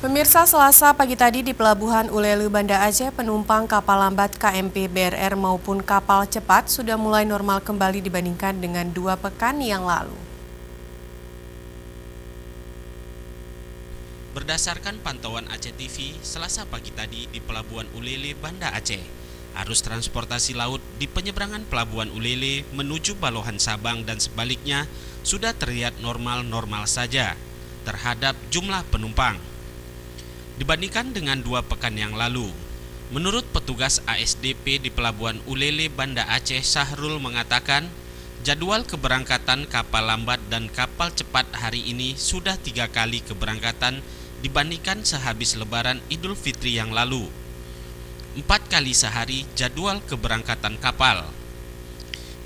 Pemirsa, Selasa pagi tadi di Pelabuhan Ulele, Banda Aceh, penumpang kapal lambat KMP BRR maupun kapal cepat sudah mulai normal kembali dibandingkan dengan 2 pekan yang lalu. Berdasarkan pantauan Aceh TV, Selasa pagi tadi di Pelabuhan Ulele, Banda Aceh, arus transportasi laut di penyeberangan Pelabuhan Ulele menuju Balohan Sabang dan sebaliknya sudah terlihat normal-normal saja terhadap jumlah penumpang dibandingkan dengan 2 pekan yang lalu. Menurut petugas ASDP di Pelabuhan Ulele, Banda Aceh, Syahrul mengatakan jadwal keberangkatan kapal lambat dan kapal cepat hari ini sudah 3 kali keberangkatan dibandingkan sehabis Lebaran Idul Fitri yang lalu. 4 kali sehari jadwal keberangkatan kapal.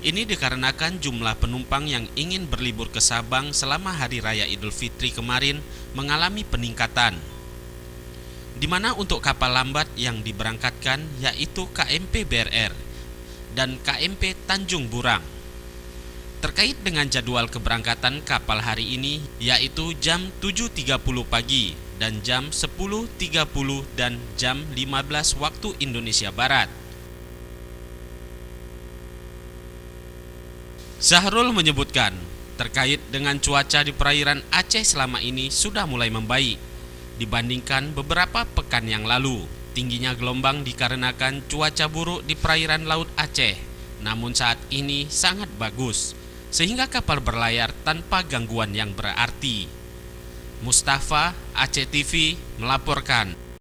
Ini dikarenakan jumlah penumpang yang ingin berlibur ke Sabang selama Hari Raya Idul Fitri kemarin mengalami peningkatan, di mana untuk kapal lambat yang diberangkatkan yaitu KMP BRR dan KMP Tanjung Burang. Terkait dengan jadwal keberangkatan kapal hari ini yaitu jam 7.30 pagi dan jam 10.30 dan jam 15 waktu Indonesia Barat. Syahrul menyebutkan terkait dengan cuaca di perairan Aceh selama ini sudah mulai membaik dibandingkan beberapa pekan yang lalu. Tingginya gelombang dikarenakan cuaca buruk di perairan Laut Aceh, namun saat ini sangat bagus, sehingga kapal berlayar tanpa gangguan yang berarti. Mustafa, Aceh TV, melaporkan.